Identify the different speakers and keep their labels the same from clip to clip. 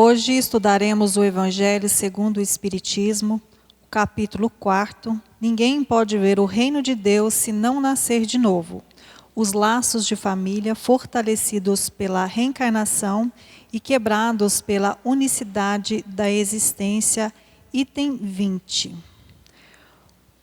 Speaker 1: Hoje estudaremos o Evangelho segundo o Espiritismo, capítulo 4. Ninguém pode ver o reino de Deus se não nascer de novo. Os laços de família fortalecidos pela reencarnação e quebrados pela unicidade da existência, item 20.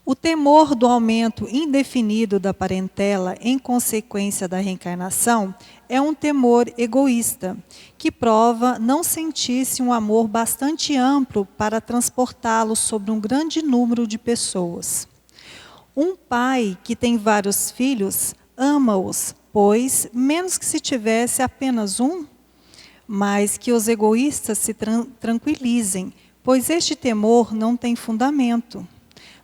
Speaker 1: O temor do aumento indefinido da parentela em consequência da reencarnação é um temor egoísta, que prova não sentir-se um amor bastante amplo para transportá-lo sobre um grande número de pessoas. Um pai que tem vários filhos ama-os, pois, menos que se tivesse apenas um, mas que os egoístas se tranquilizem, pois este temor não tem fundamento.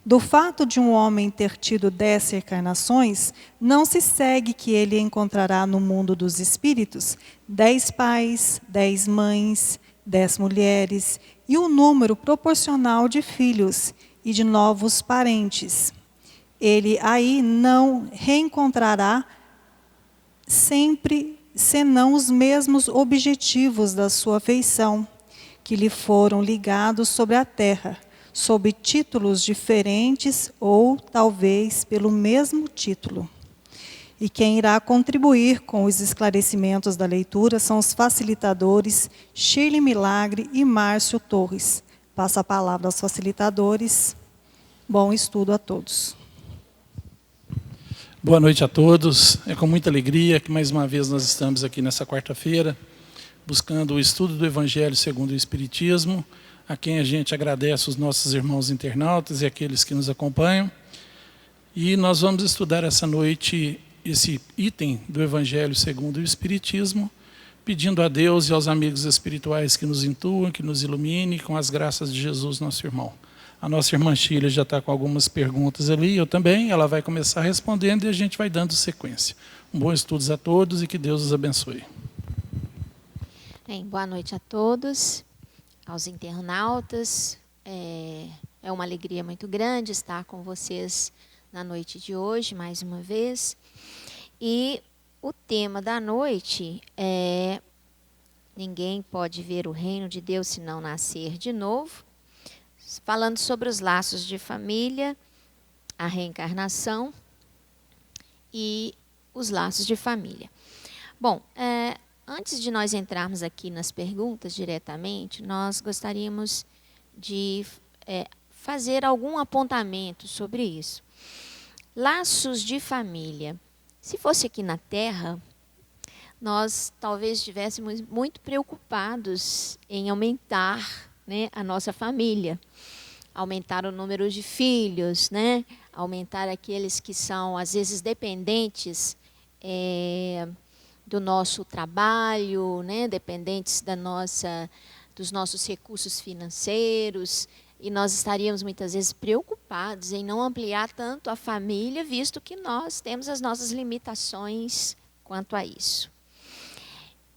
Speaker 1: Do fato de um homem ter tido 10 reencarnações, não se segue que ele encontrará no mundo dos espíritos 10 pais, 10 mães, 10 mulheres e um número proporcional de filhos e de novos parentes. Ele aí não reencontrará sempre senão os mesmos objetivos da sua afeição, que lhe foram ligados sobre a terra, sob títulos diferentes ou, talvez, pelo mesmo título. E quem irá contribuir com os esclarecimentos da leitura são os facilitadores Shirley Milagre e Márcio Torres. Passo a palavra aos facilitadores. Bom estudo a todos.
Speaker 2: Boa noite a todos. É com muita alegria que mais uma vez nós estamos aqui nessa quarta-feira, buscando o estudo do Evangelho segundo o Espiritismo, a quem a gente agradece os nossos irmãos internautas e aqueles que nos acompanham. E nós vamos estudar essa noite esse item do Evangelho segundo o Espiritismo, pedindo a Deus e aos amigos espirituais que nos intuam, que nos ilumine com as graças de Jesus, nosso irmão. A nossa irmã Sheila já está com algumas perguntas ali, eu também, ela vai começar respondendo e a gente vai dando sequência. Um bom estudo a todos e que Deus os abençoe.
Speaker 3: Bem, boa noite a todos. Aos internautas, é uma alegria muito grande estar com vocês na noite de hoje, mais uma vez. E o tema da noite é: ninguém pode ver o reino de Deus se não nascer de novo. Falando sobre os laços de família, a reencarnação e os laços de família. Bom, antes de nós entrarmos aqui nas perguntas diretamente, nós gostaríamos de fazer algum apontamento sobre isso. Laços de família. Se fosse aqui na Terra, nós talvez estivéssemos muito preocupados em aumentar, né, a nossa família. Aumentar o número de filhos, né, aumentar aqueles que são, às vezes, dependentes do nosso trabalho, né, dependentes dos nossos recursos financeiros, e nós estaríamos muitas vezes preocupados em não ampliar tanto a família, visto que nós temos as nossas limitações quanto a isso.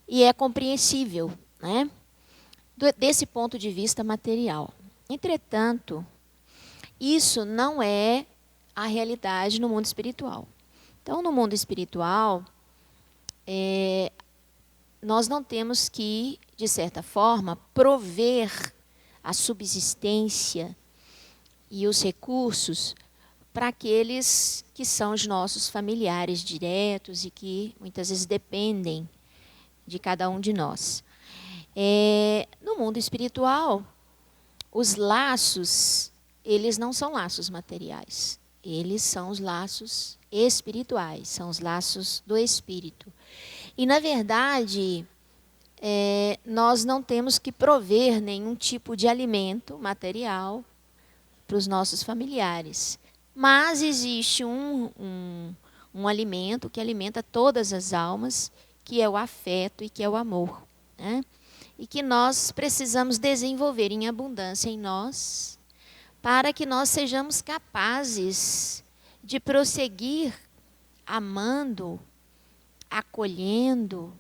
Speaker 3: E é compreensível, né, desse ponto de vista material. Entretanto, isso não é a realidade no mundo espiritual. Então, no mundo espiritual, nós não temos que, de certa forma, prover a subsistência e os recursos para aqueles que são os nossos familiares diretos e que muitas vezes dependem de cada um de nós. No mundo espiritual, os laços, eles não são laços materiais. Eles são os laços espirituais, são os laços do espírito. E, na verdade, nós não temos que prover nenhum tipo de alimento material para os nossos familiares. Mas existe um alimento que alimenta todas as almas, que é o afeto e que é o amor, né? E que nós precisamos desenvolver em abundância em nós, para que nós sejamos capazes de prosseguir amando, acolhendo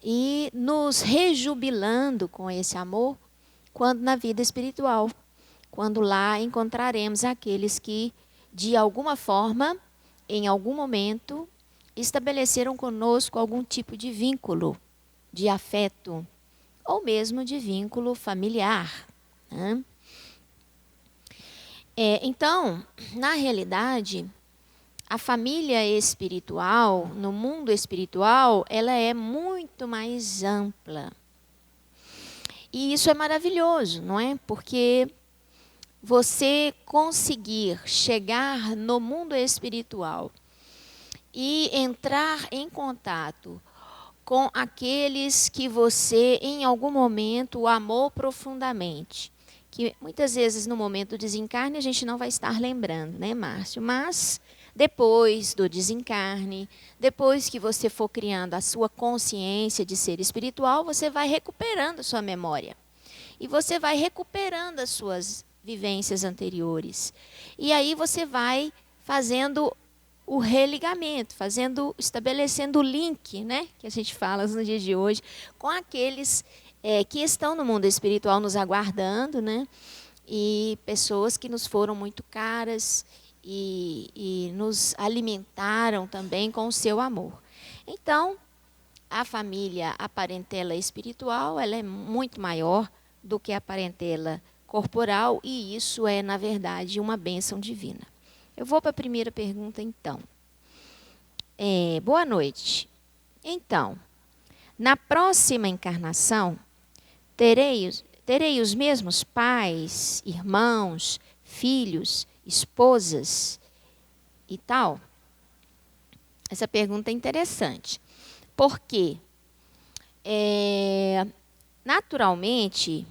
Speaker 3: e nos rejubilando com esse amor quando na vida espiritual, quando lá encontraremos aqueles que, de alguma forma, em algum momento, estabeleceram conosco algum tipo de vínculo, de afeto, ou mesmo de vínculo familiar, né? Então, na realidade, a família espiritual, no mundo espiritual, ela é muito mais ampla. E isso é maravilhoso, não é? Porque você conseguir chegar no mundo espiritual e entrar em contato com aqueles que você, em algum momento, amou profundamente. Que muitas vezes, no momento do desencarne, a gente não vai estar lembrando, né, Márcio? Mas depois do desencarne, depois que você for criando a sua consciência de ser espiritual, você vai recuperando a sua memória. E você vai recuperando as suas vivências anteriores. E aí você vai fazendo o religamento, estabelecendo o link, né, que a gente fala no dia de hoje, com aqueles que estão no mundo espiritual nos aguardando, né, e pessoas que nos foram muito caras e nos alimentaram também com o seu amor. Então, a família, a parentela espiritual, ela é muito maior do que a parentela corporal, e isso é, na verdade, uma bênção divina. Eu vou para a primeira pergunta, então. Boa noite. Então, na próxima encarnação, terei os mesmos pais, irmãos, filhos, esposas e tal? Essa pergunta é interessante. Porque, naturalmente,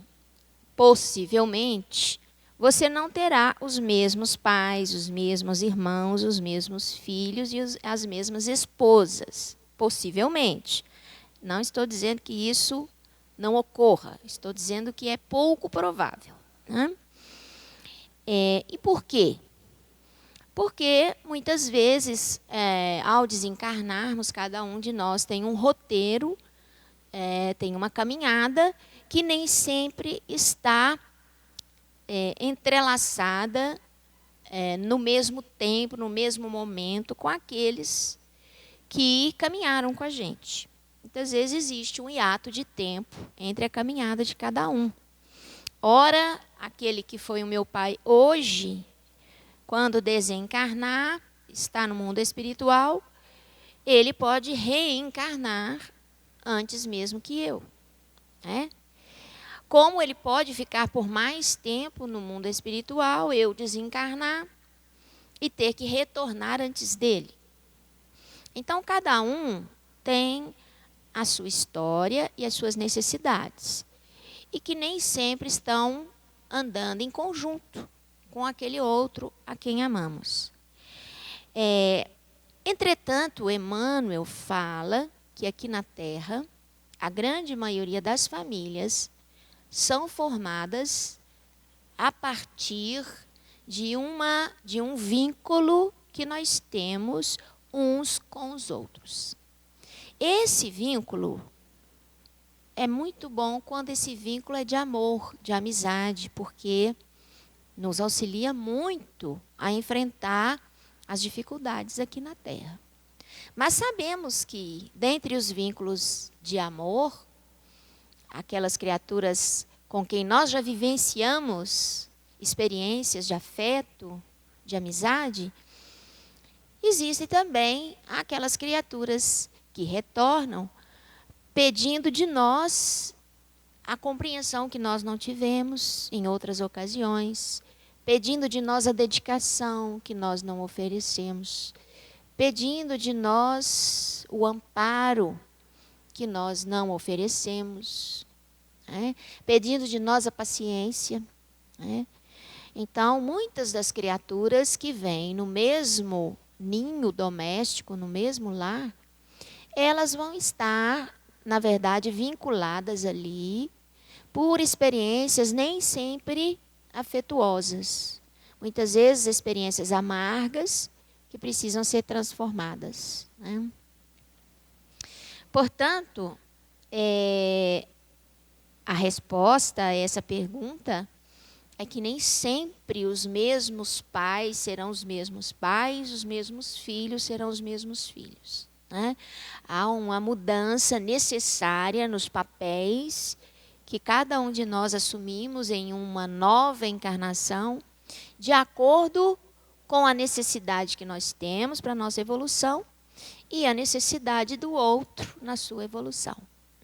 Speaker 3: possivelmente, você não terá os mesmos pais, os mesmos irmãos, os mesmos filhos e as mesmas esposas. Possivelmente. Não estou dizendo que isso não ocorra. Estou dizendo que é pouco provável, né? E por quê? Porque, muitas vezes, ao desencarnarmos, cada um de nós tem um roteiro, tem uma caminhada que nem sempre está entrelaçada no mesmo tempo, no mesmo momento, com aqueles que caminharam com a gente. Muitas vezes existe um hiato de tempo entre a caminhada de cada um. Ora, aquele que foi o meu pai hoje, quando desencarnar, está no mundo espiritual, ele pode reencarnar antes mesmo que eu, né? Como ele pode ficar por mais tempo no mundo espiritual, eu desencarnar e ter que retornar antes dele. Então, cada um tem a sua história e as suas necessidades, e que nem sempre estão andando em conjunto com aquele outro a quem amamos. Entretanto, Emmanuel fala que aqui na Terra, a grande maioria das famílias são formadas a partir de um vínculo que nós temos uns com os outros. Esse vínculo é muito bom quando esse vínculo é de amor, de amizade, porque nos auxilia muito a enfrentar as dificuldades aqui na Terra. Mas sabemos que, dentre os vínculos de amor, aquelas criaturas com quem nós já vivenciamos experiências de afeto, de amizade, existem também aquelas criaturas que retornam pedindo de nós a compreensão que nós não tivemos em outras ocasiões, pedindo de nós a dedicação que nós não oferecemos, pedindo de nós o amparo que nós não oferecemos, né? Pedindo de nós a paciência, né? Então, muitas das criaturas que vêm no mesmo ninho doméstico, no mesmo lar, elas vão estar, na verdade, vinculadas ali por experiências nem sempre afetuosas. Muitas vezes, experiências amargas que precisam ser transformadas, né? Portanto, a resposta a essa pergunta é que nem sempre os mesmos pais serão os mesmos pais, os mesmos filhos serão os mesmos filhos, né? Há uma mudança necessária nos papéis que cada um de nós assumimos em uma nova encarnação, de acordo com a necessidade que nós temos para a nossa evolução e a necessidade do outro na sua evolução,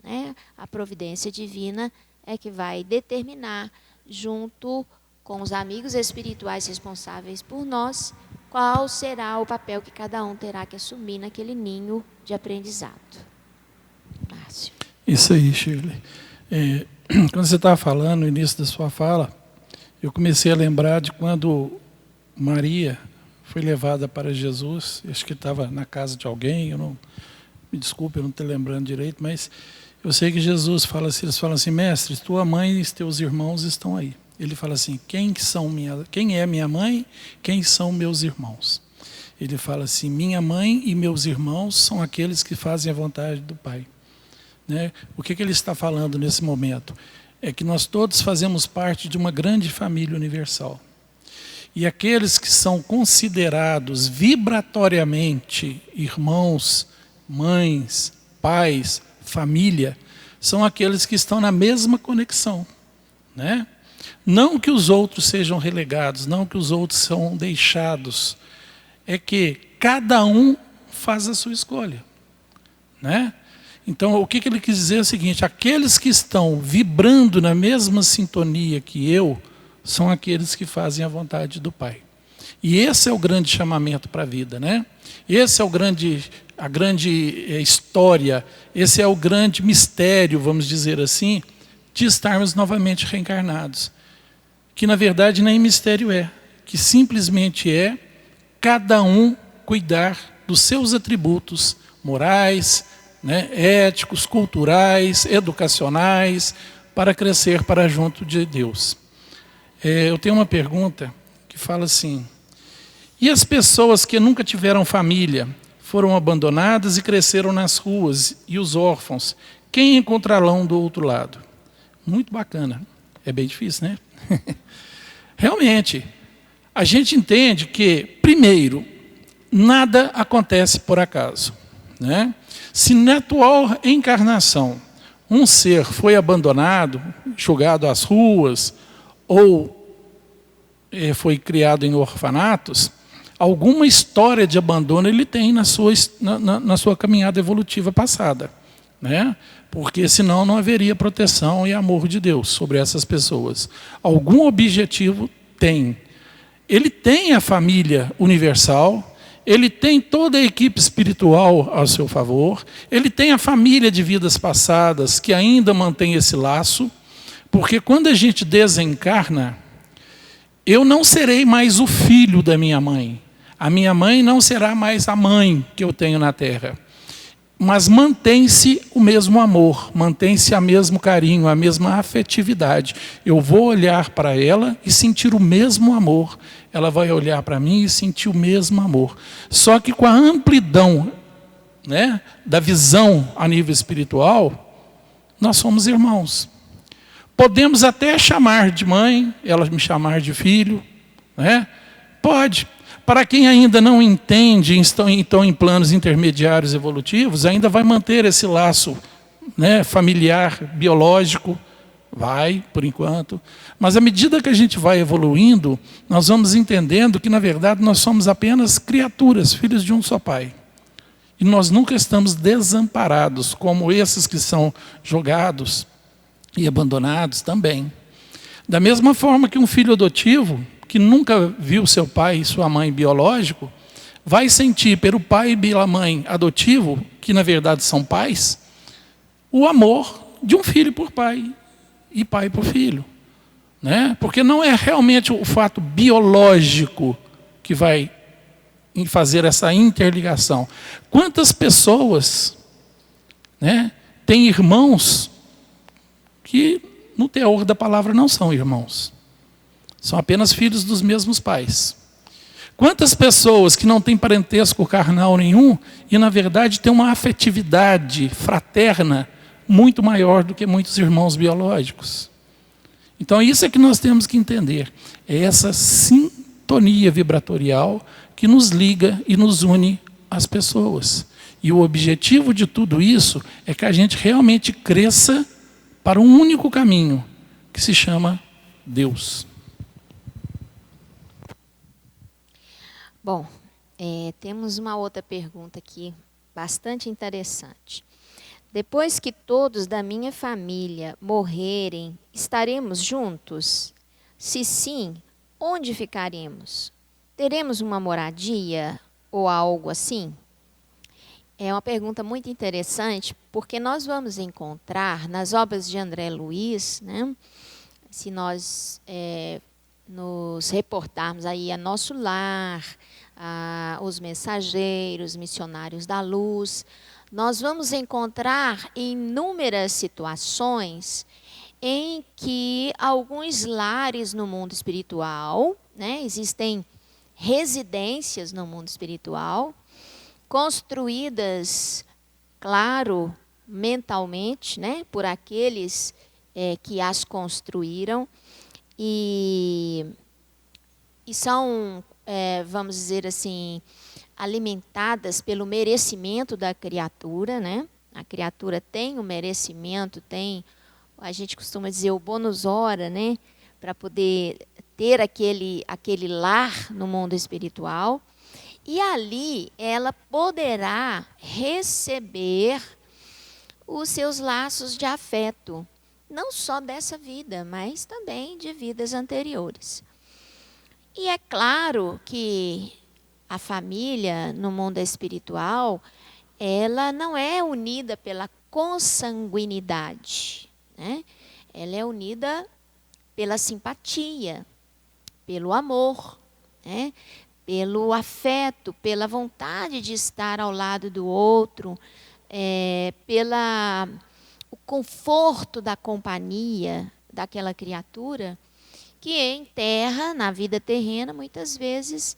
Speaker 3: né? A providência divina é que vai determinar, junto com os amigos espirituais responsáveis por nós, qual será o papel que cada um terá que assumir naquele ninho de aprendizado. Márcio.
Speaker 2: Isso aí, Shirley. Quando você estava falando no início da sua fala, eu comecei a lembrar de quando Maria foi levada para Jesus. Acho que estava na casa de alguém, me desculpe, eu não estou lembrando direito, mas eu sei que Jesus fala assim, eles falam assim: mestre, tua mãe e teus irmãos estão aí. Ele fala assim: quem é minha mãe, quem são meus irmãos? Ele fala assim: minha mãe e meus irmãos são aqueles que fazem a vontade do Pai. Né? O que ele está falando nesse momento? É que nós todos fazemos parte de uma grande família universal. E aqueles que são considerados vibratoriamente irmãos, mães, pais, família, são aqueles que estão na mesma conexão, né? Não que os outros sejam relegados, não que os outros são deixados, é que cada um faz a sua escolha, né? Então, o que ele quis dizer é o seguinte: aqueles que estão vibrando na mesma sintonia que eu, são aqueles que fazem a vontade do Pai. E esse é o grande chamamento para a vida, né? Esse é a grande história, esse é o grande mistério, vamos dizer assim, de estarmos novamente reencarnados. Que na verdade nem mistério é, que simplesmente é cada um cuidar dos seus atributos morais, né, éticos, culturais, educacionais, para crescer para junto de Deus. Eu tenho uma pergunta que fala assim: e as pessoas que nunca tiveram família, foram abandonadas e cresceram nas ruas, e os órfãos, quem encontrarão do outro lado? Muito bacana. É bem difícil, né? Realmente, a gente entende que, primeiro, nada acontece por acaso, né? Se na atual encarnação um ser foi abandonado, jogado às ruas, ou foi criado em orfanatos, alguma história de abandono ele tem na sua caminhada evolutiva passada, né? Porque senão não haveria proteção e amor de Deus sobre essas pessoas. Algum objetivo tem. Ele tem a família universal, ele tem toda a equipe espiritual ao seu favor, ele tem a família de vidas passadas que ainda mantém esse laço, porque quando a gente desencarna, eu não serei mais o filho da minha mãe. A minha mãe não será mais a mãe que eu tenho na Terra. Mas mantém-se o mesmo amor, mantém-se o mesmo carinho, a mesma afetividade. Eu vou olhar para ela e sentir o mesmo amor. Ela vai olhar para mim e sentir o mesmo amor. Só que com a amplidão, né, da visão a nível espiritual, nós somos irmãos. Podemos até chamar de mãe, ela me chamar de filho, né? Pode. Para quem ainda não entende, estão em planos intermediários evolutivos, ainda vai manter esse laço, né, familiar, biológico, vai, por enquanto. Mas à medida que a gente vai evoluindo, nós vamos entendendo que, na verdade, nós somos apenas criaturas, filhos de um só Pai. E nós nunca estamos desamparados, como esses que são jogados e abandonados também. Da mesma forma que um filho adotivo, que nunca viu seu pai e sua mãe biológico, vai sentir pelo pai e pela mãe adotivo, que na verdade são pais, o amor de um filho por pai e pai por filho, né? Porque não é realmente o fato biológico que vai fazer essa interligação. Quantas pessoas, né, têm irmãos que no teor da palavra não são irmãos? São apenas filhos dos mesmos pais. Quantas pessoas que não têm parentesco carnal nenhum e, na verdade, têm uma afetividade fraterna muito maior do que muitos irmãos biológicos? Então, isso é que nós temos que entender. É essa sintonia vibratorial que nos liga e nos une às pessoas. E o objetivo de tudo isso é que a gente realmente cresça para um único caminho, que se chama Deus.
Speaker 3: Bom, temos uma outra pergunta aqui, bastante interessante. Depois que todos da minha família morrerem, estaremos juntos? Se sim, onde ficaremos? Teremos uma moradia ou algo assim? É uma pergunta muito interessante, porque nós vamos encontrar nas obras de André Luiz, né, se nós nos reportarmos aí a Nosso Lar, os Mensageiros, Missionários da Luz, nós vamos encontrar inúmeras situações em que alguns lares no mundo espiritual, né, existem residências no mundo espiritual, construídas, claro, mentalmente, né, por aqueles que as construíram, e são, vamos dizer assim, alimentadas pelo merecimento da criatura, né? A criatura tem o merecimento, tem, a gente costuma dizer, o bônus hora, né, para poder ter aquele lar no mundo espiritual. E ali ela poderá receber os seus laços de afeto, não só dessa vida, mas também de vidas anteriores. E é claro que a família no mundo espiritual, ela não é unida pela consanguinidade, né? Ela é unida pela simpatia, pelo amor, né? Pelo afeto, pela vontade de estar ao lado do outro, o conforto da companhia daquela criatura, que em terra, na vida terrena, muitas vezes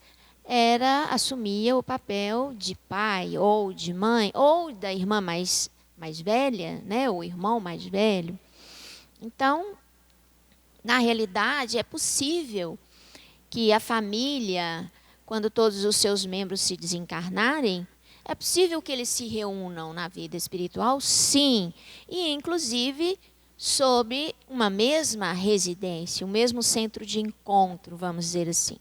Speaker 3: assumia o papel de pai, ou de mãe, ou da irmã mais velha, né, o irmão mais velho. Então, na realidade, é possível que a família, quando todos os seus membros se desencarnarem, é possível que eles se reúnam na vida espiritual, sim, e inclusive sob uma mesma residência, o mesmo centro de encontro, vamos dizer assim.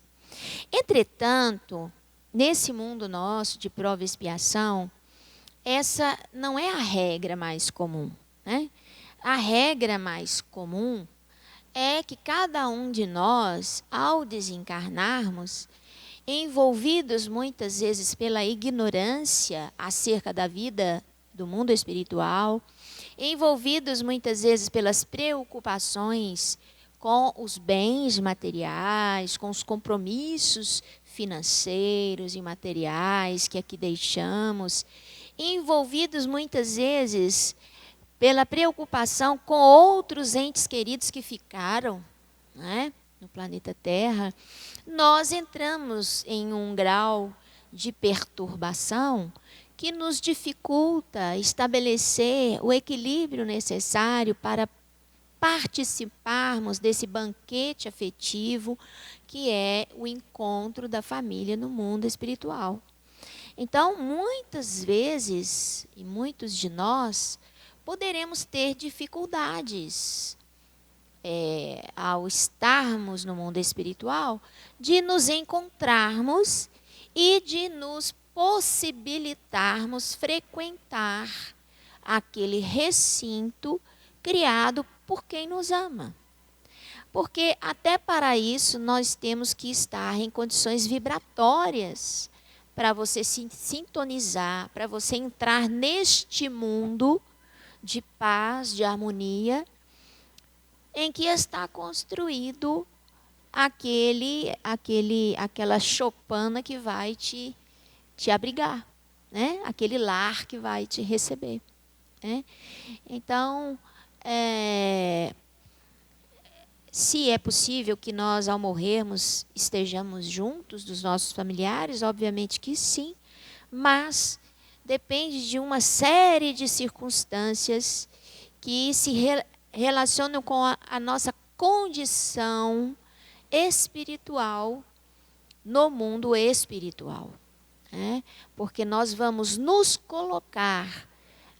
Speaker 3: Entretanto, nesse mundo nosso de prova e expiação, essa não é a regra mais comum, né? A regra mais comum é que cada um de nós, ao desencarnarmos, envolvidos muitas vezes pela ignorância acerca da vida do mundo espiritual, envolvidos muitas vezes pelas preocupações com os bens materiais, com os compromissos financeiros e materiais que aqui deixamos, envolvidos muitas vezes pela preocupação com outros entes queridos que ficaram, né, no planeta Terra, nós entramos em um grau de perturbação que nos dificulta estabelecer o equilíbrio necessário para participarmos desse banquete afetivo que é o encontro da família no mundo espiritual. Então, muitas vezes, e muitos de nós, poderemos ter dificuldades ao estarmos no mundo espiritual, de nos encontrarmos e de nos possibilitarmos frequentar aquele recinto criado por quem nos ama. Porque até para isso nós temos que estar em condições vibratórias para você se sintonizar, para você entrar neste mundo de paz, de harmonia, em que está construído aquela choupana que vai te abrigar, né? Aquele lar que vai te receber, né? Então, se é possível que nós, ao morrermos, estejamos juntos dos nossos familiares, obviamente que sim, mas depende de uma série de circunstâncias que se relacionam com a nossa condição espiritual no mundo espiritual, né? Porque nós vamos nos colocar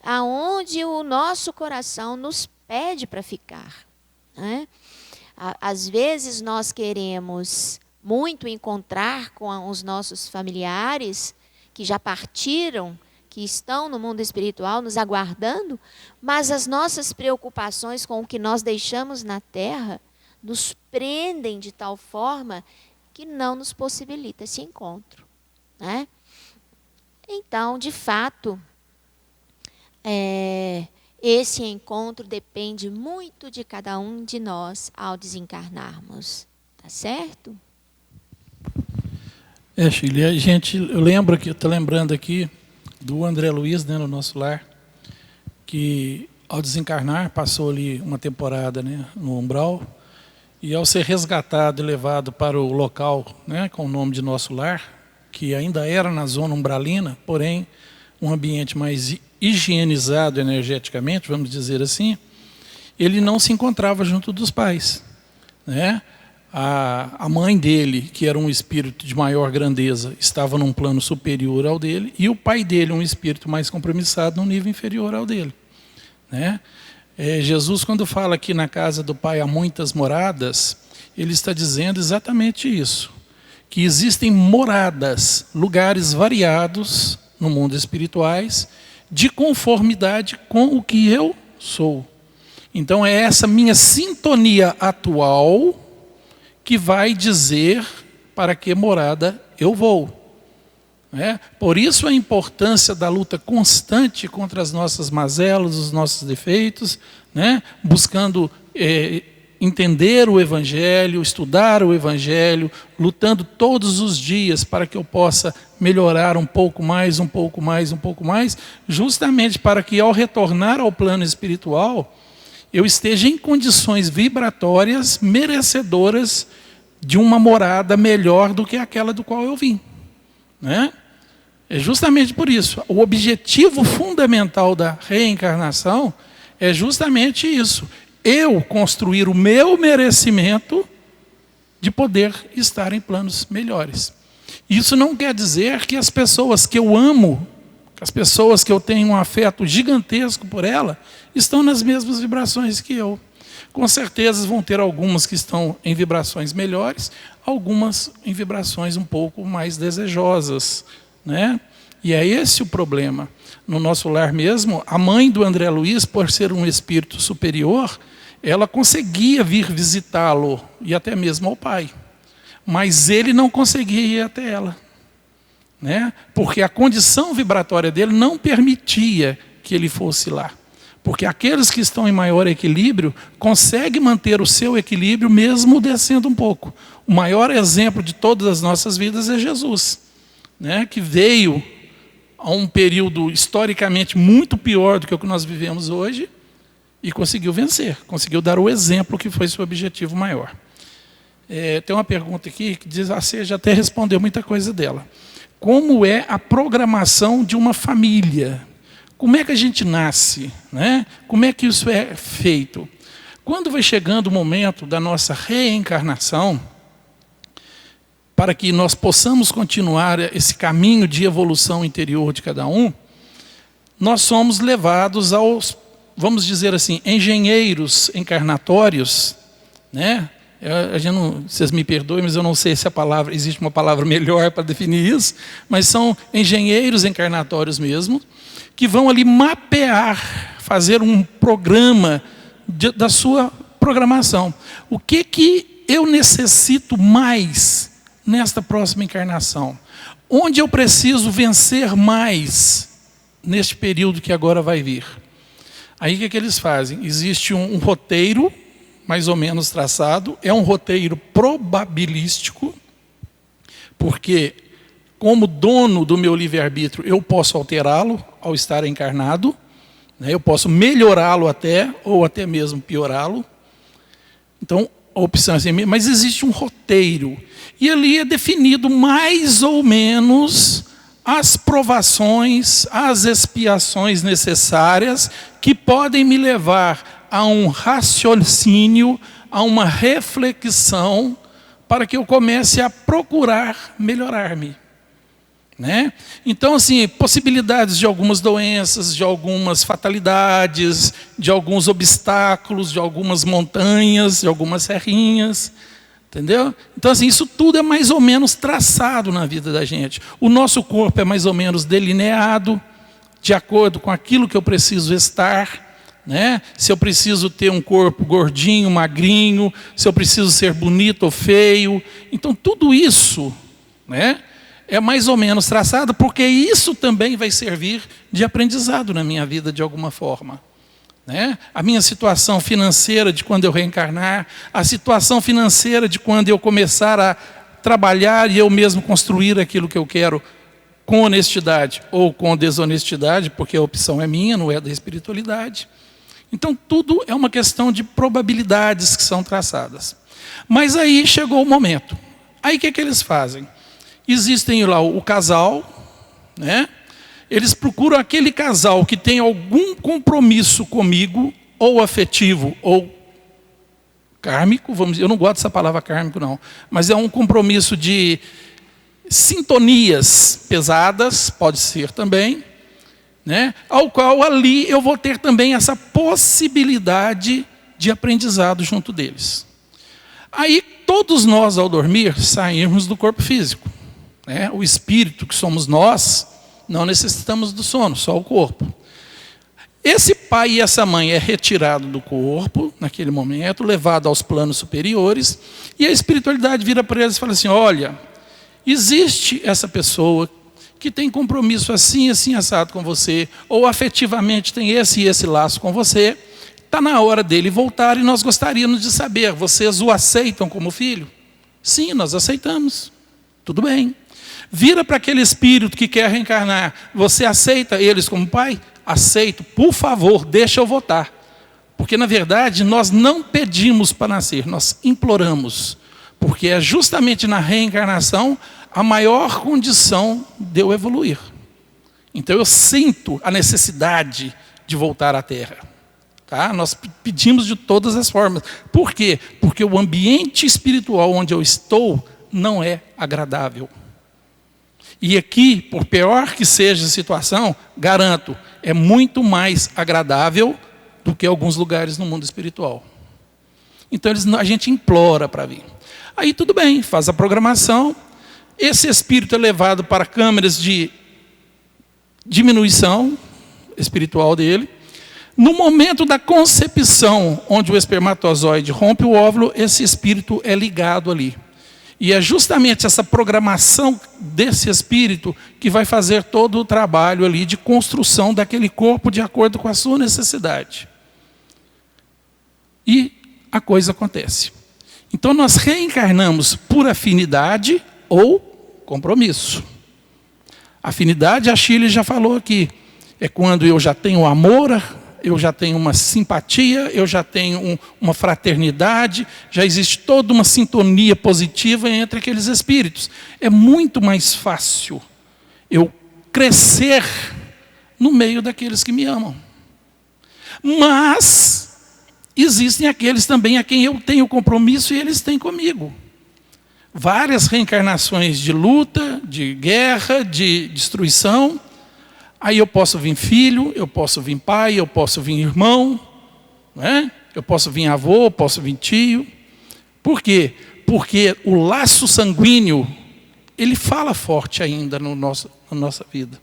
Speaker 3: aonde o nosso coração nos pede para ficar, né? Às vezes nós queremos muito encontrar com os nossos familiares que já partiram, que estão no mundo espiritual nos aguardando, mas as nossas preocupações com o que nós deixamos na terra nos prendem de tal forma que não nos possibilita esse encontro, né? Então, de fato, esse encontro depende muito de cada um de nós ao desencarnarmos, tá certo?
Speaker 2: Shirley, eu estou lembrando aqui do André Luiz, né, no nosso lar, que ao desencarnar passou ali uma temporada, né, no umbral, e ao ser resgatado e levado para o local, né, com o nome de nosso lar, que ainda era na zona umbralina, porém um ambiente mais higienizado energeticamente, vamos dizer assim, ele não se encontrava junto dos pais, né? A mãe dele, que era um espírito de maior grandeza, estava num plano superior ao dele, e o pai dele, um espírito mais compromissado, num nível inferior ao dele, né? Jesus, quando fala que na casa do Pai há muitas moradas, ele está dizendo exatamente isso, que existem moradas, lugares variados no mundo espirituais, de conformidade com o que eu sou. Então é essa minha sintonia atual que vai dizer para que morada eu vou. Por isso a importância da luta constante contra as nossas mazelas, os nossos defeitos, né? Buscando entender o Evangelho, estudar o Evangelho, lutando todos os dias para que eu possa melhorar um pouco mais, justamente para que ao retornar ao plano espiritual, eu esteja em condições vibratórias merecedoras de uma morada melhor do que aquela do qual eu vim, né? É justamente por isso. O objetivo fundamental da reencarnação é justamente isso. Eu construir o meu merecimento de poder estar em planos melhores. Isso não quer dizer que as pessoas que eu amo, as pessoas que eu tenho um afeto gigantesco por ela, estão nas mesmas vibrações que eu. Com certeza vão ter algumas que estão em vibrações melhores, algumas em vibrações um pouco mais desejosas, né? E é esse o problema. No nosso lar mesmo, a mãe do André Luiz, por ser um espírito superior, ela conseguia vir visitá-lo, e até mesmo ao pai. Mas ele não conseguia ir até ela, né? Porque a condição vibratória dele não permitia que ele fosse lá. Porque aqueles que estão em maior equilíbrio conseguem manter o seu equilíbrio mesmo descendo um pouco. O maior exemplo de todas as nossas vidas é Jesus, né? Que veio a um período historicamente muito pior do que o que nós vivemos hoje e conseguiu vencer, conseguiu dar o exemplo que foi seu objetivo maior. Tem uma pergunta aqui que diz, você já até respondeu muita coisa dela. Como é a programação de uma família? Como é que a gente nasce, né? Como é que isso é feito? Quando vai chegando o momento da nossa reencarnação, para que nós possamos continuar esse caminho de evolução interior de cada um, nós somos levados aos, vamos dizer assim, engenheiros encarnatórios, né? Vocês me perdoem, mas eu não sei se existe uma palavra melhor para definir isso, mas são engenheiros encarnatórios mesmo, que vão ali mapear, fazer um programa da sua programação. O que eu necessito mais nesta próxima encarnação? Onde eu preciso vencer mais neste período que agora vai vir? Aí o que eles fazem? Existe um roteiro mais ou menos traçado, é um roteiro probabilístico, porque como dono do meu livre-arbítrio, eu posso alterá-lo ao estar encarnado, né? Eu posso melhorá-lo até, ou até mesmo piorá-lo. Então, a opção é assim, mas existe um roteiro, e ali é definido mais ou menos as provações, as expiações necessárias que podem me levar a um raciocínio, a uma reflexão, para que eu comece a procurar melhorar-me. né? Então, assim, possibilidades de algumas doenças, de algumas fatalidades, de alguns obstáculos, de algumas montanhas, de algumas serrinhas, entendeu? Então, assim, isso tudo é mais ou menos traçado na vida da gente. O nosso corpo é mais ou menos delineado, de acordo com aquilo que eu preciso estar, né? Se eu preciso ter um corpo gordinho, magrinho, se eu preciso ser bonito ou feio. Então, tudo isso, né, é mais ou menos traçado, porque isso também vai servir de aprendizado na minha vida de alguma forma, né? A minha situação financeira de quando eu reencarnar, a situação financeira de quando eu começar a trabalhar e eu mesmo construir aquilo que eu quero com honestidade ou com desonestidade, porque a opção é minha, não é da espiritualidade. Então, tudo é uma questão de probabilidades que são traçadas. Mas aí chegou o momento. Aí o que eles fazem? Existem lá o casal, né? Eles procuram aquele casal que tem algum compromisso comigo, ou afetivo, ou kármico, vamos dizer, eu não gosto dessa palavra kármico não, mas é um compromisso de sintonias pesadas, pode ser também, né? Ao qual ali eu vou ter também essa possibilidade de aprendizado junto deles. Aí todos nós ao dormir saímos do corpo físico, né? O espírito que somos nós, não necessitamos do sono, só o corpo. Esse pai e essa mãe é retirado do corpo, naquele momento, levado aos planos superiores, e a espiritualidade vira para eles e fala assim, olha, existe essa pessoa que tem compromisso assim, assim, assado com você, ou afetivamente tem esse e esse laço com você, está na hora dele voltar e nós gostaríamos de saber, vocês o aceitam como filho? Sim, nós aceitamos, tudo bem. Vira para aquele espírito que quer reencarnar, você aceita eles como pai? Aceito, por favor, deixa eu votar. Porque na verdade nós não pedimos para nascer, nós imploramos. Porque é justamente na reencarnação a maior condição de eu evoluir. Então eu sinto a necessidade de voltar à Terra. Tá? Nós pedimos de todas as formas. Por quê? Porque o ambiente espiritual onde eu estou não é agradável. E aqui, por pior que seja a situação, garanto, é muito mais agradável do que alguns lugares no mundo espiritual. Então a gente implora para vir. Aí tudo bem, faz a programação. Esse espírito é levado para câmeras de diminuição espiritual dele. No momento da concepção, onde o espermatozoide rompe o óvulo, esse espírito é ligado ali. E é justamente essa programação desse espírito que vai fazer todo o trabalho ali de construção daquele corpo de acordo com a sua necessidade. E a coisa acontece. Então nós reencarnamos por afinidade ou compromisso. Afinidade, a Shirley já falou aqui, é quando eu já tenho amor, eu já tenho uma simpatia, eu já tenho uma fraternidade, já existe toda uma sintonia positiva entre aqueles espíritos. É muito mais fácil eu crescer no meio daqueles que me amam. Mas existem aqueles também a quem eu tenho compromisso e eles têm comigo. Várias reencarnações de luta, de guerra, de destruição. Aí eu posso vir filho, eu posso vir pai, eu posso vir irmão, né? Eu posso vir avô, eu posso vir tio. Por quê? Porque o laço sanguíneo, ele fala forte ainda na nossa vida,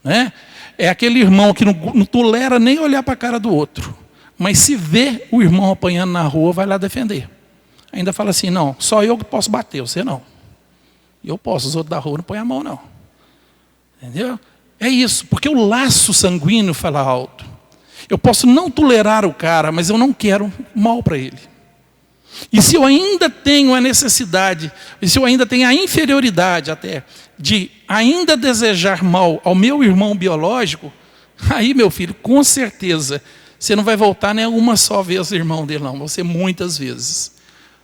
Speaker 2: né? É aquele irmão que não tolera nem olhar para a cara do outro. Mas se vê o irmão apanhando na rua, vai lá defender. Ainda fala assim, não, só eu que posso bater, você não. Eu posso, os outros da rua não põem a mão não. Entendeu? É isso, porque o laço sanguíneo fala alto. Eu posso não tolerar o cara, mas eu não quero mal para ele. E se eu ainda tenho a necessidade, e se eu ainda tenho a inferioridade até, de ainda desejar mal ao meu irmão biológico, aí, meu filho, com certeza, você não vai voltar nem uma só vez irmão dele, não. Vai ser muitas vezes.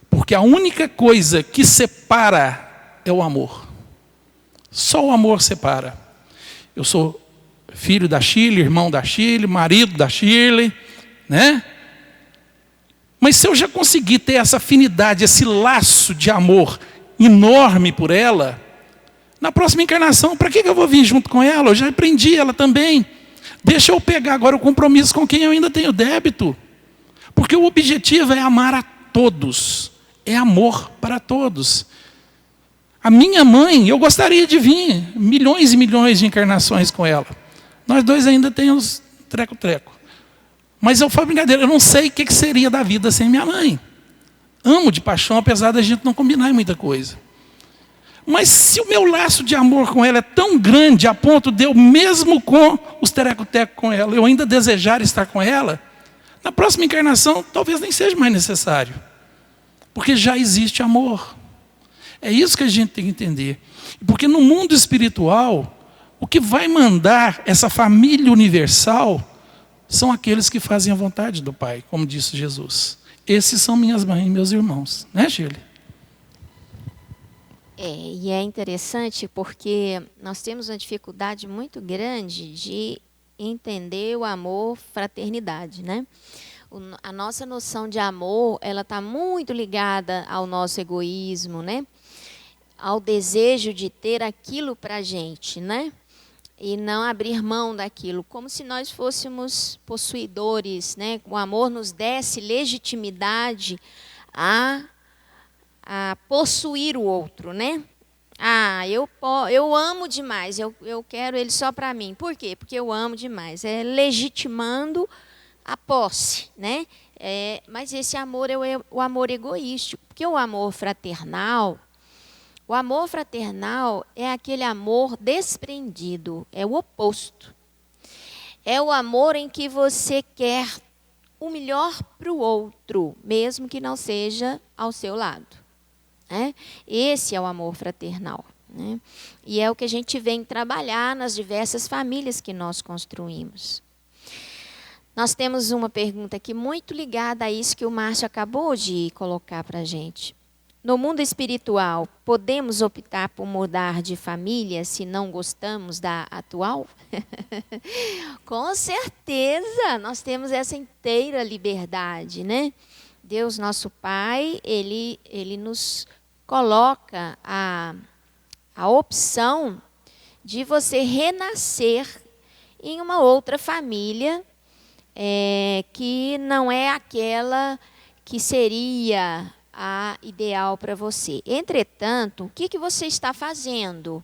Speaker 2: Porque a única coisa que separa é o amor. Só o amor separa. Eu sou filho da Shirley, irmão da Shirley, marido da Shirley, né? Mas se eu já conseguir ter essa afinidade, esse laço de amor enorme por ela, Na próxima encarnação, para que eu vou vir junto com ela? Eu já aprendi ela também. Deixa eu pegar agora o compromisso com quem eu ainda tenho débito. Porque o objetivo é amar a todos. É amor para todos. A minha mãe, eu gostaria de vir milhões e milhões de encarnações com ela. Nós dois ainda temos treco-treco. Mas eu falo brincadeira, eu não sei o que seria da vida sem minha mãe. Amo de paixão, apesar da gente não combinar em muita coisa. Mas se o meu laço de amor com ela é tão grande, a ponto de eu, mesmo com os tereco-teco com ela, eu ainda desejar estar com ela, na próxima encarnação talvez nem seja mais necessário. Porque já existe amor. É isso que a gente tem que entender. Porque no mundo espiritual, o que vai mandar essa família universal são aqueles que fazem a vontade do Pai, como disse Jesus. Esses são minhas mães e meus irmãos. Né, Shirley?
Speaker 3: E é interessante porque nós temos uma dificuldade muito grande de entender o amor fraternidade, né? A nossa noção de amor, ela está muito ligada ao nosso egoísmo, né? Ao desejo de ter aquilo para a gente, né? E não abrir mão daquilo, como se nós fôssemos possuidores, né? O amor nos desse legitimidade a possuir o outro, né? Eu amo demais, eu quero ele só para mim. Por quê? Porque eu amo demais. É legitimando a posse, né? Mas esse amor é o amor egoístico, porque o amor fraternal é aquele amor desprendido, é o oposto. É o amor em que você quer o melhor para o outro, mesmo que não seja ao seu lado. Né? Esse é o amor fraternal. Né? E é o que a gente vem trabalhar nas diversas famílias que nós construímos. Nós temos uma pergunta aqui muito ligada a isso que o Márcio acabou de colocar para a gente. No mundo espiritual, podemos optar por mudar de família se não gostamos da atual? Com certeza, nós temos essa inteira liberdade, né? Deus, nosso Pai, Ele nos coloca a opção de você renascer em uma outra família que não é aquela que seria a ideal para você. Entretanto, o que você está fazendo?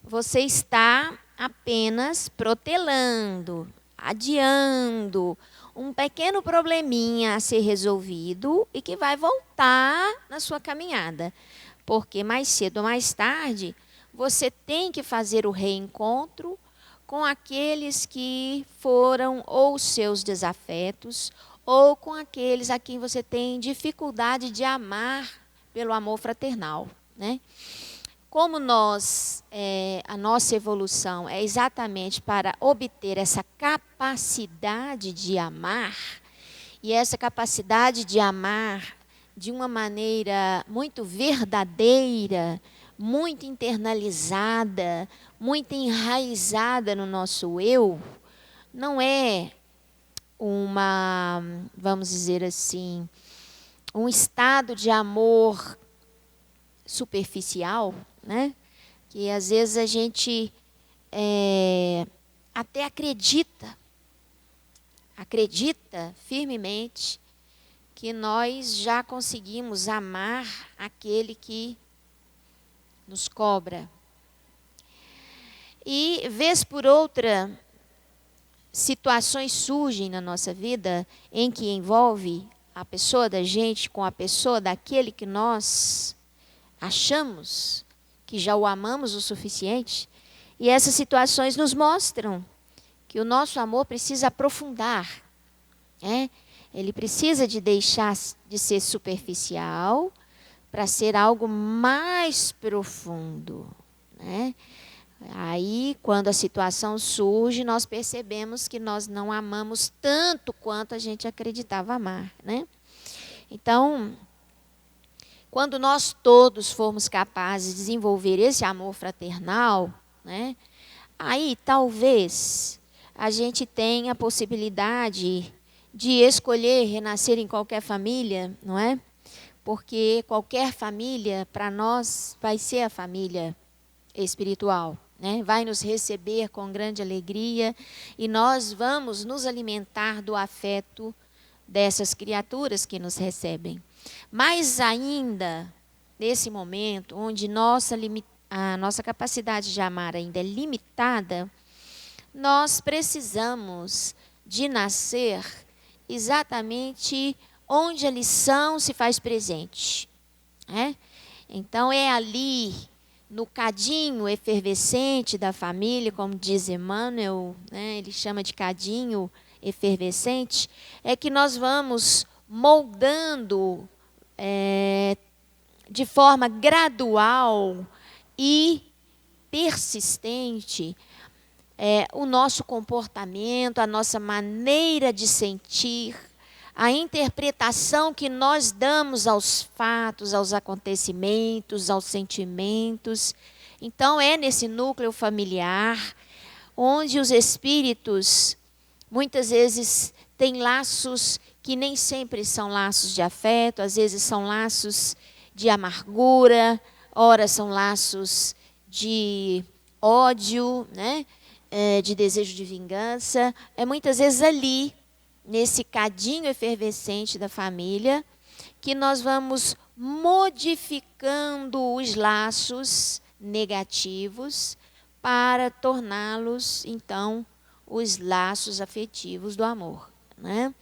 Speaker 3: Você está apenas protelando, adiando um pequeno probleminha a ser resolvido e que vai voltar na sua caminhada. Porque mais cedo ou mais tarde, você tem que fazer o reencontro com aqueles que foram ou seus desafetos, ou com aqueles a quem você tem dificuldade de amar pelo amor fraternal. Né? Como a nossa evolução é exatamente para obter essa capacidade de amar, e essa capacidade de amar de uma maneira muito verdadeira, muito internalizada, muito enraizada no nosso eu, não é vamos dizer assim, um estado de amor superficial, né? Que às vezes a gente até acredita firmemente que nós já conseguimos amar aquele que nos cobra. E, vez por outra, situações surgem na nossa vida em que envolve a pessoa da gente com a pessoa daquele que nós achamos que já o amamos o suficiente. E essas situações nos mostram que o nosso amor precisa aprofundar. Ele precisa de deixar de ser superficial para ser algo mais profundo. Né? Aí, quando a situação surge, nós percebemos que nós não amamos tanto quanto a gente acreditava amar. Né? Então, quando nós todos formos capazes de desenvolver esse amor fraternal, né, aí talvez a gente tenha a possibilidade de escolher renascer em qualquer família, não é? Porque qualquer família, para nós, vai ser a família espiritual, né? Vai nos receber com grande alegria e nós vamos nos alimentar do afeto dessas criaturas que nos recebem. Mas ainda, nesse momento, onde a nossa capacidade de amar ainda é limitada, nós precisamos de nascer exatamente onde a lição se faz presente, né? Então, é ali, no cadinho efervescente da família, como diz Emmanuel, né? Ele chama de cadinho efervescente, é que nós vamos moldando de forma gradual e persistente o nosso comportamento, a nossa maneira de sentir, a interpretação que nós damos aos fatos, aos acontecimentos, aos sentimentos. Então, é nesse núcleo familiar onde os espíritos, muitas vezes, têm laços que nem sempre são laços de afeto, às vezes são laços de amargura, ora são laços de ódio, né? De desejo de vingança. É muitas vezes ali, nesse cadinho efervescente da família, que nós vamos modificando os laços negativos para torná-los, então, os laços afetivos do amor, né?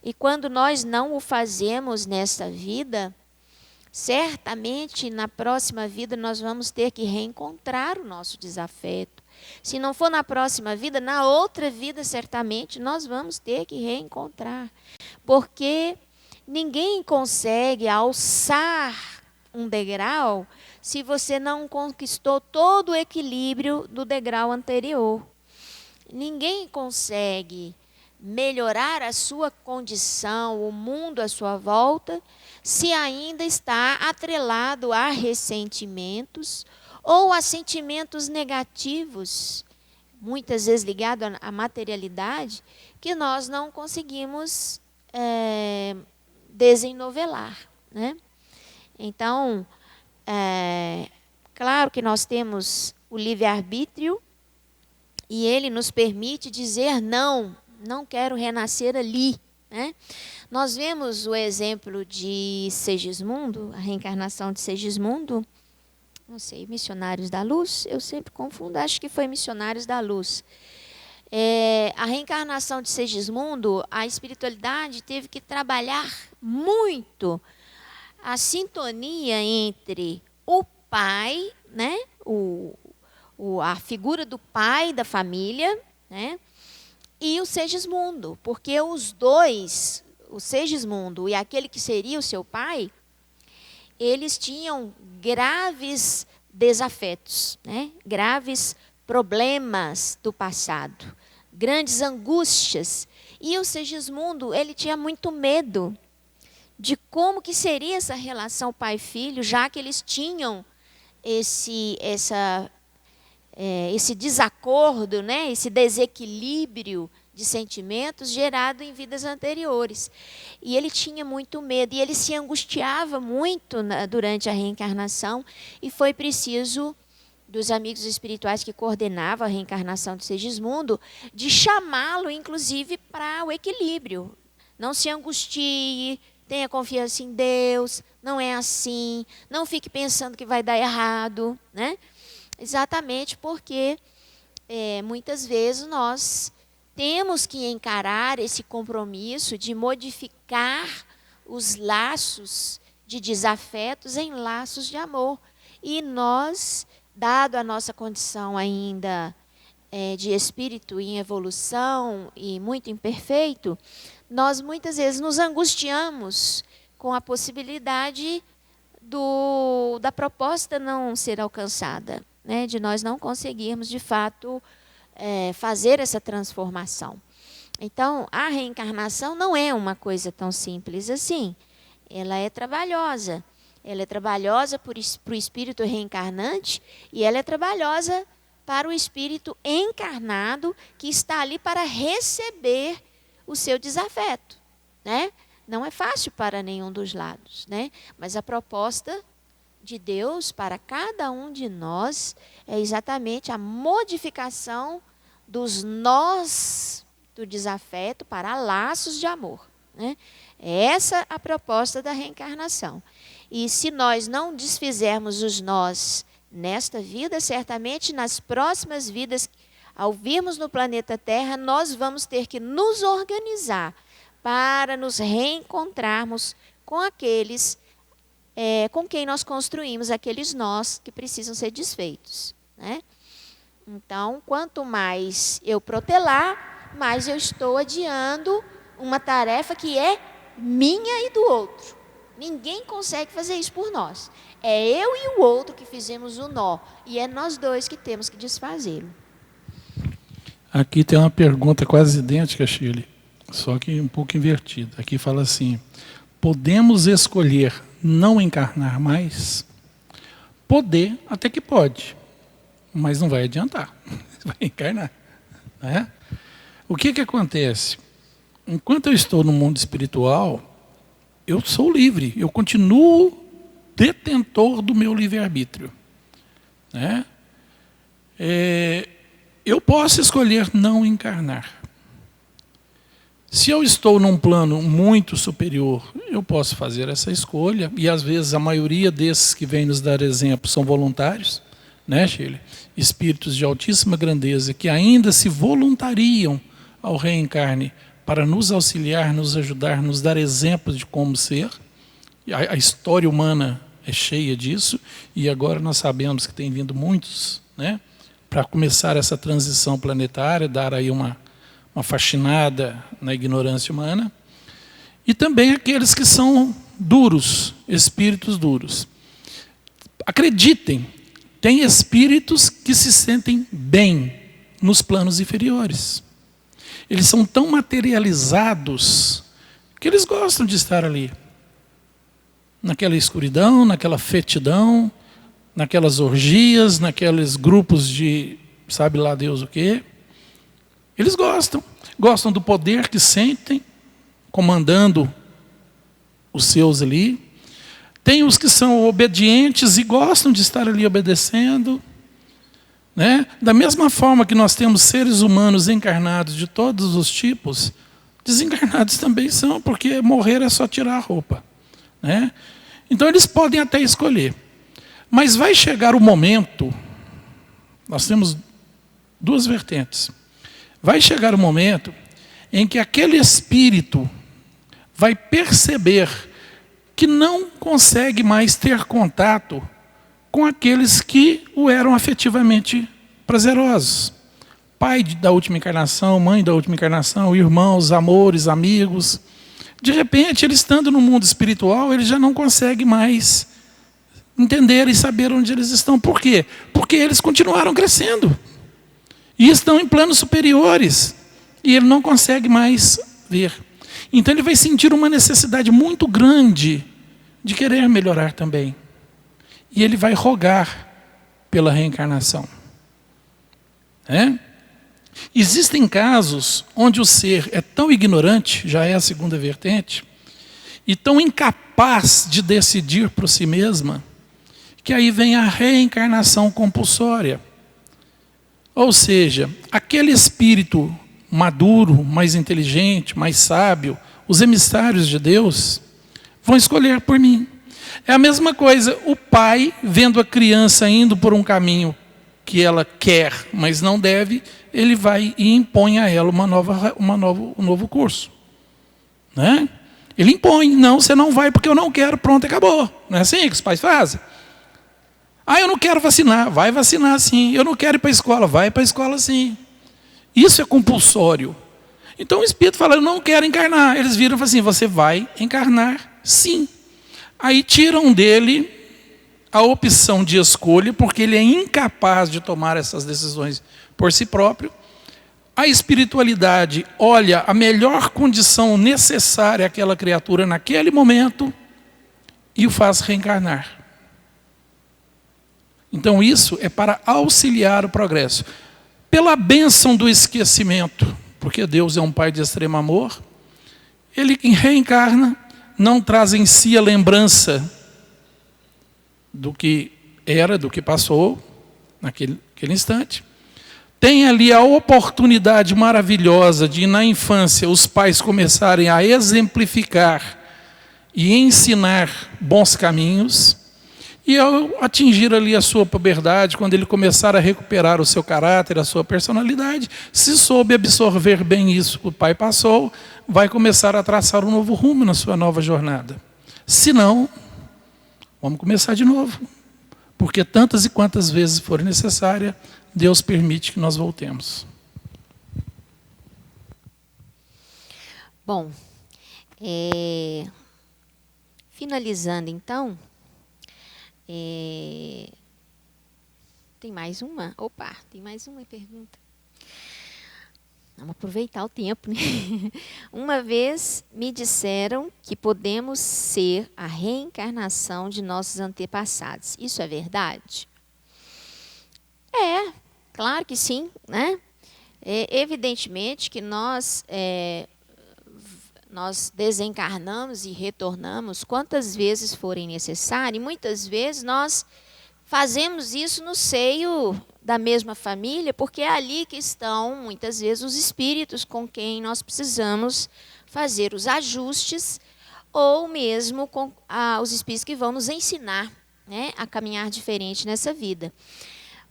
Speaker 3: E quando nós não o fazemos nesta vida, certamente na próxima vida nós vamos ter que reencontrar o nosso desafeto. Se não for na próxima vida, na outra vida, certamente, nós vamos ter que reencontrar. Porque ninguém consegue alçar um degrau se você não conquistou todo o equilíbrio do degrau anterior. Ninguém consegue melhorar a sua condição, o mundo à sua volta, se ainda está atrelado a ressentimentos ou a sentimentos negativos, muitas vezes ligados à materialidade, que nós não conseguimos desenovelar, né? Então, claro que nós temos o livre-arbítrio e ele nos permite dizer não quero renascer ali, né? Nós vemos o exemplo de Segismundo, a reencarnação de Segismundo, não sei, Missionários da Luz, eu sempre confundo, acho que foi Missionários da Luz. A reencarnação de Segismundo, a espiritualidade teve que trabalhar muito a sintonia entre o pai, né, a figura do pai da família, né, e o Segismundo, porque os dois, o Segismundo e aquele que seria o seu pai, eles tinham graves desafetos, né? Graves problemas do passado, grandes angústias. E o Segismundo, ele tinha muito medo de como que seria essa relação pai-filho, já que eles tinham esse desacordo, né? Esse desequilíbrio de sentimentos gerado em vidas anteriores. E ele tinha muito medo, e ele se angustiava muito durante a reencarnação, e foi preciso dos amigos espirituais que coordenavam a reencarnação de Segismundo, de chamá-lo, inclusive, para o equilíbrio. Não se angustie, tenha confiança em Deus, não é assim, não fique pensando que vai dar errado, né? Exatamente porque muitas vezes nós temos que encarar esse compromisso de modificar os laços de desafetos em laços de amor. E nós, dado a nossa condição ainda de espírito em evolução e muito imperfeito, nós muitas vezes nos angustiamos com a possibilidade da proposta não ser alcançada, né? De nós não conseguirmos, de fato, fazer essa transformação. Então, a reencarnação não é uma coisa tão simples assim. Ela é trabalhosa. Ela é trabalhosa para o espírito reencarnante e ela é trabalhosa para o espírito encarnado que está ali para receber o seu desafeto, né? Não é fácil para nenhum dos lados, né? Mas a proposta de Deus para cada um de nós é exatamente a modificação dos nós do desafeto para laços de amor, né? É essa a proposta da reencarnação. E se nós não desfizermos os nós nesta vida, certamente nas próximas vidas, ao virmos no planeta Terra, nós vamos ter que nos organizar para nos reencontrarmos com aqueles com quem nós construímos aqueles nós que precisam ser desfeitos, né? Então, quanto mais eu protelar, mais eu estou adiando uma tarefa que é minha e do outro. Ninguém consegue fazer isso por nós. É eu e o outro que fizemos o nó, e é nós dois que temos que desfazê-lo.
Speaker 2: Aqui tem uma pergunta quase idêntica, Shirley, só que um pouco invertida. Aqui fala assim: podemos escolher não encarnar mais? Poder, até que pode, mas não vai adiantar. Vai encarnar, né? O que acontece? Enquanto eu estou no mundo espiritual, eu sou livre, eu continuo detentor do meu livre-arbítrio, né? Eu posso escolher não encarnar. Se eu estou num plano muito superior, eu posso fazer essa escolha, e às vezes a maioria desses que vêm nos dar exemplo são voluntários, né, Shirley? Espíritos de altíssima grandeza que ainda se voluntariam ao reencarne para nos auxiliar, nos ajudar, nos dar exemplos de como ser. A história humana é cheia disso, e agora nós sabemos que tem vindo muitos, né, para começar essa transição planetária, dar aí uma faxinada na ignorância humana. E também aqueles que são duros, espíritos duros. Acreditem, tem espíritos que se sentem bem nos planos inferiores. Eles são tão materializados que eles gostam de estar ali, naquela escuridão, naquela fetidão, naquelas orgias, naqueles grupos de sabe lá Deus o quê. Eles gostam do poder que sentem, comandando os seus ali. Tem os que são obedientes e gostam de estar ali obedecendo, né? Da mesma forma que nós temos seres humanos encarnados de todos os tipos, desencarnados também são, porque morrer é só tirar a roupa, né? Então eles podem até escolher. Mas vai chegar o momento, nós temos duas vertentes. Vai chegar o momento em que aquele espírito vai perceber que não consegue mais ter contato com aqueles que o eram afetivamente prazerosos. Pai da última encarnação, mãe da última encarnação, irmãos, amores, amigos. De repente, ele estando no mundo espiritual, ele já não consegue mais entender e saber onde eles estão. Por quê? Porque eles continuaram crescendo. E estão em planos superiores. E ele não consegue mais ver. Então ele vai sentir uma necessidade muito grande de querer melhorar também. E ele vai rogar pela reencarnação. Existem casos onde o ser é tão ignorante, já é a segunda vertente, e tão incapaz de decidir por si mesma, que aí vem a reencarnação compulsória. Ou seja, aquele espírito maduro, mais inteligente, mais sábio, os emissários de Deus, vão escolher por mim. É a mesma coisa, o pai, vendo a criança indo por um caminho que ela quer, mas não deve, ele vai e impõe a ela um novo curso. Né? Ele impõe, não, você não vai porque eu não quero, pronto, acabou. Não é assim que os pais fazem? Eu não quero vacinar, vai vacinar sim. Eu não quero ir para a escola, vai para a escola sim. Isso é compulsório. Então o espírito fala, eu não quero encarnar. Eles viram e falam assim, você vai encarnar sim. Aí tiram dele a opção de escolha, porque ele é incapaz de tomar essas decisões por si próprio. A espiritualidade olha a melhor condição necessária àquela criatura naquele momento e o faz reencarnar. Então isso é para auxiliar o progresso. Pela bênção do esquecimento, porque Deus é um Pai de extremo amor, ele reencarna, não traz em si a lembrança do que era, do que passou naquele instante. Tem ali a oportunidade maravilhosa de, na infância, os pais começarem a exemplificar e ensinar bons caminhos. E ao atingir ali a sua puberdade, quando ele começar a recuperar o seu caráter, a sua personalidade, se soube absorver bem isso que o pai passou, vai começar a traçar um novo rumo na sua nova jornada. Se não, vamos começar de novo. Porque tantas e quantas vezes for necessária, Deus permite que nós voltemos.
Speaker 3: Bom, finalizando então, tem mais uma? Opa, tem mais uma pergunta. Vamos aproveitar o tempo, né? Uma vez me disseram que podemos ser a reencarnação de nossos antepassados. Isso é verdade? Claro que sim, né? Evidentemente que nós desencarnamos e retornamos quantas vezes forem necessário, e muitas vezes nós fazemos isso no seio da mesma família, porque é ali que estão, muitas vezes, os espíritos com quem nós precisamos fazer os ajustes, ou mesmo com os espíritos que vão nos ensinar, né, a caminhar diferente nessa vida.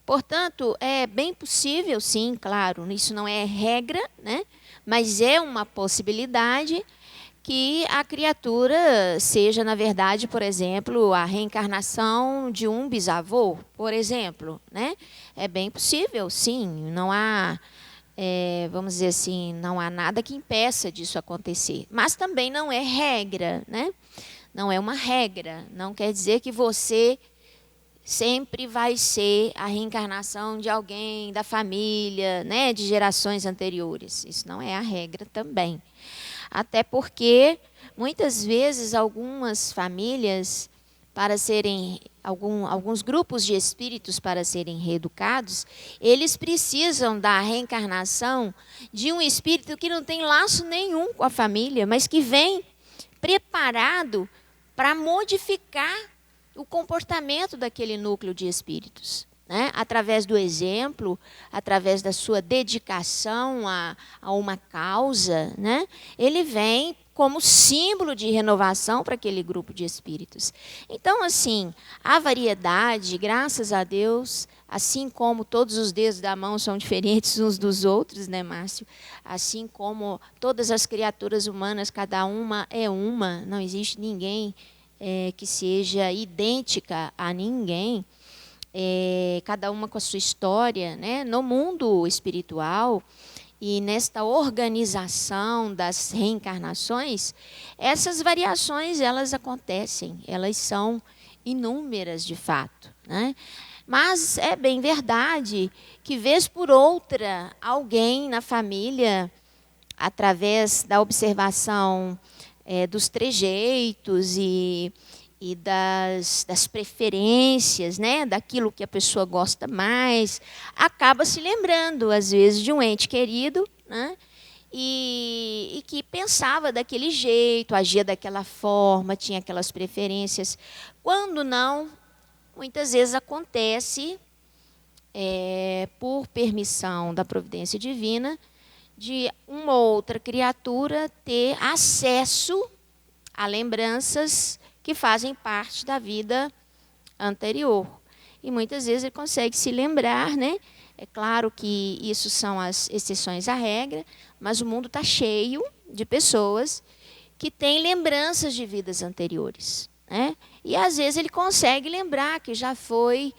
Speaker 3: Portanto, é bem possível, sim, claro, isso não é regra, né, mas é uma possibilidade que a criatura seja, na verdade, por exemplo, a reencarnação de um bisavô, por exemplo, né? É bem possível, sim. Não há, vamos dizer assim, não há nada que impeça disso acontecer. Mas também não é regra, né? Não é uma regra. Não quer dizer que você sempre vai ser a reencarnação de alguém da família, né? De gerações anteriores. Isso não é a regra também. Até porque, muitas vezes, algumas famílias, para serem, alguns grupos de espíritos para serem reeducados, eles precisam da reencarnação de um espírito que não tem laço nenhum com a família, mas que vem preparado para modificar o comportamento daquele núcleo de espíritos. Né? Através do exemplo, através da sua dedicação a uma causa, né? Ele vem como símbolo de renovação para aquele grupo de espíritos. Então, assim, há variedade, graças a Deus, assim como todos os dedos da mão são diferentes uns dos outros, né, Márcio? Assim como todas as criaturas humanas, cada uma é uma, não existe ninguém que seja idêntica a ninguém. Cada uma com a sua história, né? No mundo espiritual e nesta organização das reencarnações, essas variações elas acontecem, elas são inúmeras de fato, né? Mas é bem verdade que vez por outra alguém na família, através da observação dos trejeitos e das preferências, né, daquilo que a pessoa gosta mais, acaba se lembrando, às vezes, de um ente querido, né, e que pensava daquele jeito, agia daquela forma, tinha aquelas preferências. Quando não, muitas vezes acontece, por permissão da providência divina, de uma outra criatura ter acesso a lembranças que fazem parte da vida anterior. E muitas vezes ele consegue se lembrar, né? É claro que isso são as exceções à regra, mas o mundo está cheio de pessoas que têm lembranças de vidas anteriores, né? E às vezes ele consegue lembrar que já foi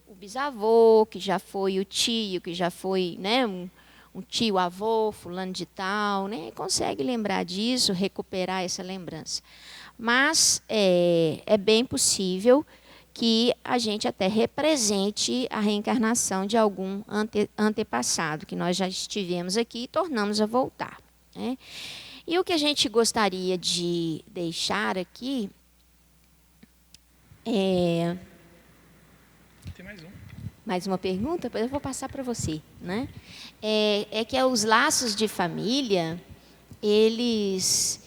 Speaker 3: o bisavô, que já foi o tio, que já foi, né, um tio-avô, fulano de tal, né? Consegue lembrar disso, recuperar essa lembrança. Mas é bem possível que a gente até represente a reencarnação de algum antepassado, que nós já estivemos aqui e tornamos a voltar, né? E o que a gente gostaria de deixar aqui
Speaker 2: Tem mais um.
Speaker 3: Mais uma pergunta? Eu vou passar para você, né? É que os laços de família, eles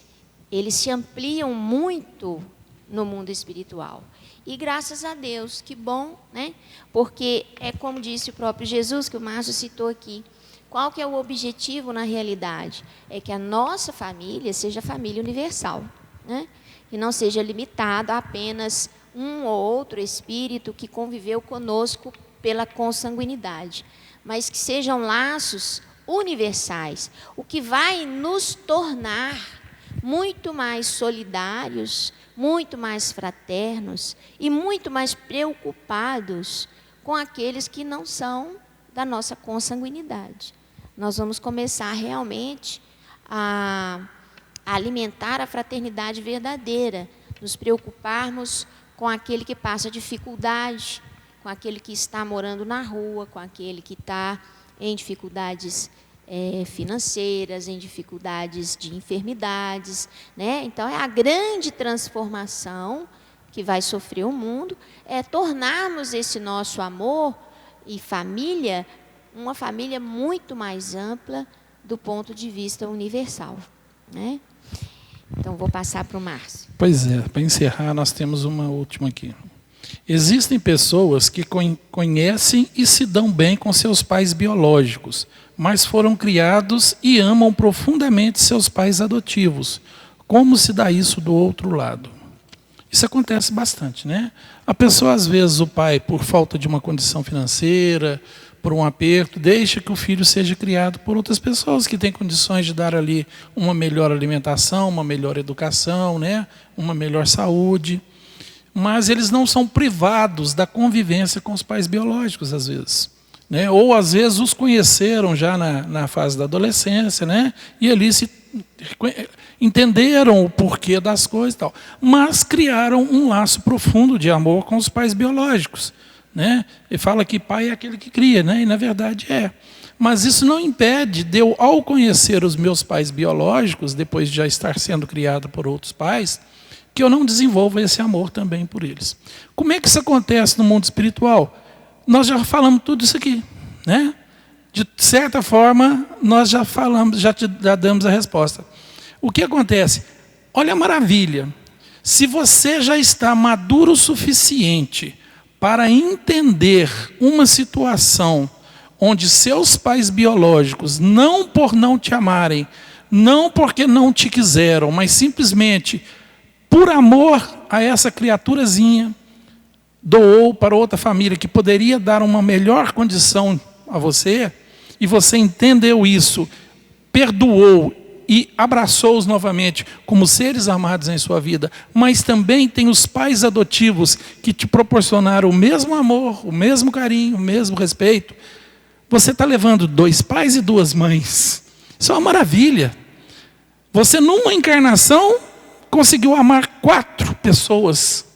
Speaker 3: se ampliam muito no mundo espiritual. E graças a Deus, que bom, né? Porque é como disse o próprio Jesus, que o Márcio citou aqui. Qual que é o objetivo na realidade? É que a nossa família seja família universal, né? E não seja limitado a apenas um ou outro espírito que conviveu conosco pela consanguinidade, mas que sejam laços universais, o que vai nos tornar muito mais solidários, muito mais fraternos e muito mais preocupados com aqueles que não são da nossa consanguinidade. Nós vamos começar realmente a alimentar a fraternidade verdadeira, nos preocuparmos com aquele que passa dificuldade, com aquele que está morando na rua, com aquele que está em dificuldades financeiras, em dificuldades de enfermidades, né? Então, é a grande transformação que vai sofrer o mundo, é tornarmos esse nosso amor e família uma família muito mais ampla do ponto de vista universal, né? Então, vou passar para o Márcio.
Speaker 2: Pois é, para encerrar, nós temos uma última aqui. Existem pessoas que conhecem e se dão bem com seus pais biológicos, mas foram criados e amam profundamente seus pais adotivos. Como se dá isso do outro lado? Isso acontece bastante, né? A pessoa, às vezes, o pai, por falta de uma condição financeira, por um aperto, deixa que o filho seja criado por outras pessoas que têm condições de dar ali uma melhor alimentação, uma melhor educação, né? Uma melhor saúde. Mas eles não são privados da convivência com os pais biológicos, às vezes, né? Ou, às vezes, os conheceram já na fase da adolescência, né? E ali entenderam o porquê das coisas e tal. Mas criaram um laço profundo de amor com os pais biológicos, né? Ele fala que pai é aquele que cria, né? E, na verdade, é. Mas isso não impede de eu, ao conhecer os meus pais biológicos, depois de já estar sendo criado por outros pais, que eu não desenvolva esse amor também por eles. Como é que isso acontece no mundo espiritual? Nós já falamos tudo isso aqui, né? De certa forma, nós já falamos, já damos a resposta. O que acontece? Olha a maravilha. Se você já está maduro o suficiente para entender uma situação onde seus pais biológicos, não por não te amarem, não porque não te quiseram, mas simplesmente por amor a essa criaturazinha, doou para outra família que poderia dar uma melhor condição a você, e você entendeu isso, perdoou e abraçou-os novamente como seres amados em sua vida, mas também tem os pais adotivos que te proporcionaram o mesmo amor, o mesmo carinho, o mesmo respeito. Você está levando 2 pais e 2 mães. Isso é uma maravilha. Você, numa encarnação, conseguiu amar 4 pessoas.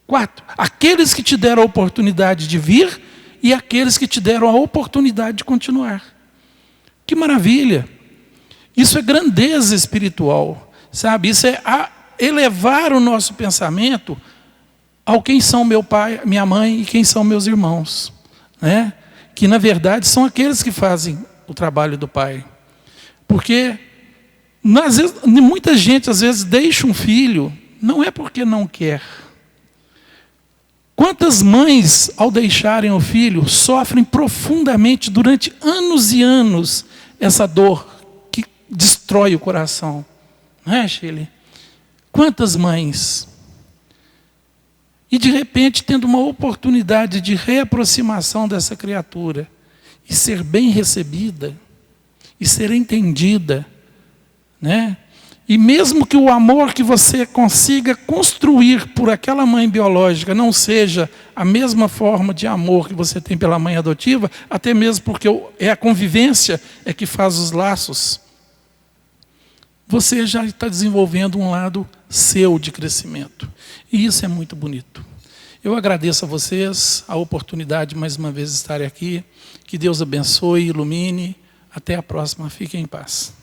Speaker 2: 4. Aqueles que te deram a oportunidade de vir e aqueles que te deram a oportunidade de continuar. Que maravilha! Isso é grandeza espiritual, sabe? Isso é elevar o nosso pensamento ao quem são meu pai, minha mãe e quem são meus irmãos, né? Que, na verdade, são aqueles que fazem o trabalho do pai. Porque muita gente, às vezes, deixa um filho, não é porque não quer. Quantas mães, ao deixarem o filho, sofrem profundamente durante anos e anos essa dor que destrói o coração. Não é, Shirley? Quantas mães? E, de repente, tendo uma oportunidade de reaproximação dessa criatura, e ser bem recebida, e ser entendida, né? E mesmo que o amor que você consiga construir por aquela mãe biológica não seja a mesma forma de amor que você tem pela mãe adotiva, até mesmo porque é a convivência que faz os laços, você já está desenvolvendo um lado seu de crescimento. E isso é muito bonito. Eu agradeço a vocês a oportunidade de mais uma vez estar aqui. Que Deus abençoe e ilumine. Até a próxima. Fiquem em paz.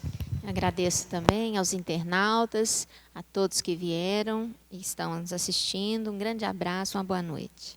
Speaker 3: Agradeço também aos internautas, a todos que vieram e estão nos assistindo. Um grande abraço, uma boa noite.